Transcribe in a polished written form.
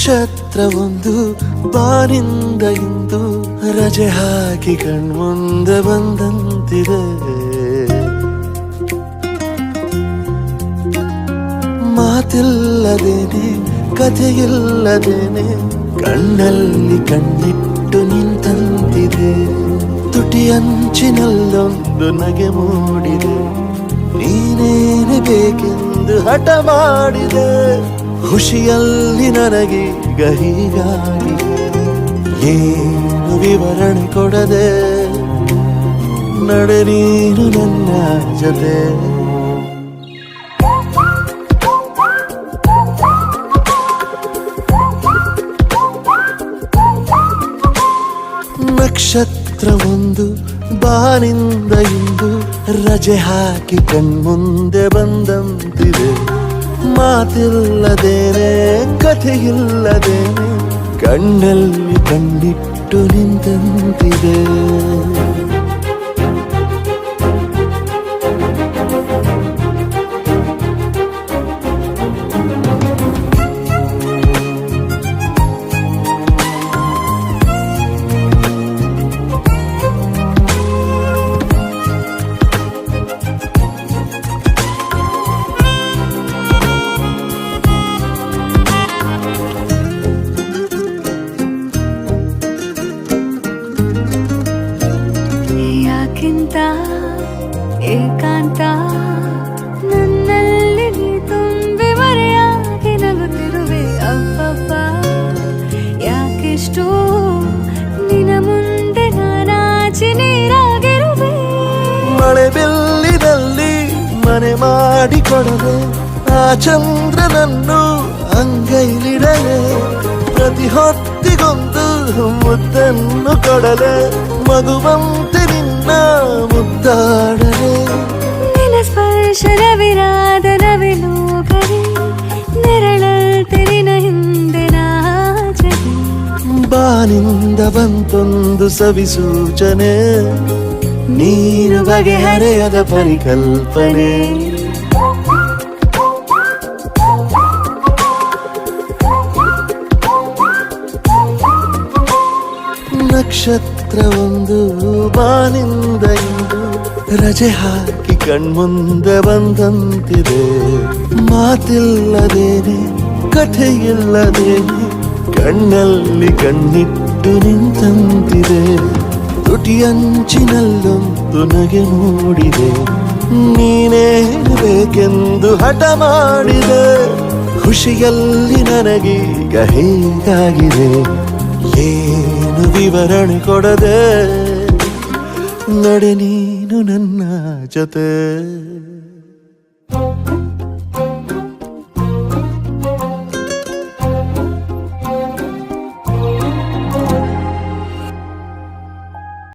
ನಕ್ಷತ್ರವೊಂದು ಬಾನಿಂದ ಇಂದು ರಜೆ ಹಾಕಿ ಕಣ್ಮುಂದೆ ಬಂದಂತಿದೆ. ಮಾತಿಲ್ಲದೇನೆ ಕಥೆಯಿಲ್ಲದೇನೆ ಕಣ್ಣಲ್ಲಿ ಕಣ್ಣಿಟ್ಟು ನಿಂತಂತಿದೆ. ತುಟಿಯಂಚಿನಲ್ಲೊಂದು ನಗೆ ಮೂಡಿದೆ, ನೀನೇನೆ ಬೇಕೆಂದು ಹಠ ಮಾಡಿದೆ. ಖುಷಿಯಲ್ಲಿ ನನಗೀಗ ಹೀಗಾಗಿದೆ, ಏನು ವಿವರಣೆ ಕೊಡದೆ ನಡೆ ನೀನು ನನ್ನ ಜೊತೆ. ನಕ್ಷತ್ರವೊಂದು ಬಾನಿಂದ ಇಂದು ರಜೆ ಹಾಕಿ ಕಣ್ಮುಂದೆ ಬಂದಂತಿದೆ. ಮಾತಿಲ್ಲದೇನೆ ಕಥೆಯಿಲ್ಲದೇನೆ ಕಣ್ಣಲ್ಲಿ ಕಣ್ಣಿಟ್ಟು ನಿಂತಂತಿದೆ. ಯಾಕಿಂತ ಏಕಾಂತ ನನ್ನಲ್ಲಿ ನೀ ತುಂಬಿ ಮರೆಯಾಗಿ ನಗುತ್ತಿರುವೆ. ಅಪ್ಪಪ್ಪ ಯಾಕೆಷ್ಟು ನಿನ ಮುಂದೆ ನಾನಾಚಿ ನೀರಾಗಿರುವೆ. ಮಳೆ ಬೆಲ್ಲಿನಲ್ಲಿ ಮನೆ ಮಾಡಿಕೊಡದೆ ಆ ಚಂದ್ರನನ್ನು ಅಂಗೈಲಿಡಲೆ. ಪ್ರತಿ ಹೊತ್ತಿಗೊಂದು ಮುದ್ದನ್ನು ಕೊಡಲೆ, ಮಗುವಂತೆ ನಿನ್ನ ಮುದ್ದಾಡಲೆ. ನಿನ್ನ ಸ್ಪರ್ಶ ರವಿರಾದ ನವಿಲೋಗರೆ, ನೆರಳಲ್ತೆ ನಿನ್ನ ಹಿಂದೆ ನಾಚದೆ. ಬಾನಿಂದ ಬಂತೊಂದು ಸವಿಸೂಚನೆ, ನೀನು ಬಗೆಹರೆಯದ ಪರಿಕಲ್ಪನೆ. ನಕ್ಷತ್ರವೊಂದು ಬಾನಿಂದ ಇಂದು ರಜೆ ಹಾಕಿ ಕಣ್ಮುಂದೆ ಬಂದಂತಿದೆ. ಮಾತಿಲ್ಲದೇನೆ ಕಥೆಯಿಲ್ಲದೇನೆ ಕಣ್ಣಲ್ಲಿ ಕಣ್ಣಿಟ್ಟು ನಿಂತಂತಿದೆ. ತುಟಿಯಂಚಿನಲ್ಲೊಂದು ನಗೆ ಮೂಡಿದೆ, ನೀನೇ ಬೇಕೆಂದು ಹಠ ಮಾಡಿದೆ. ಖುಷಿಯಲ್ಲಿ ನನಗೀಗ ಹೀಗಾಗಿದೆ, ಏನು ವಿವರಣೆ ಕೊಡದೆ ನಡೆ ನೀನು ನನ್ನ ಜೊತೆ.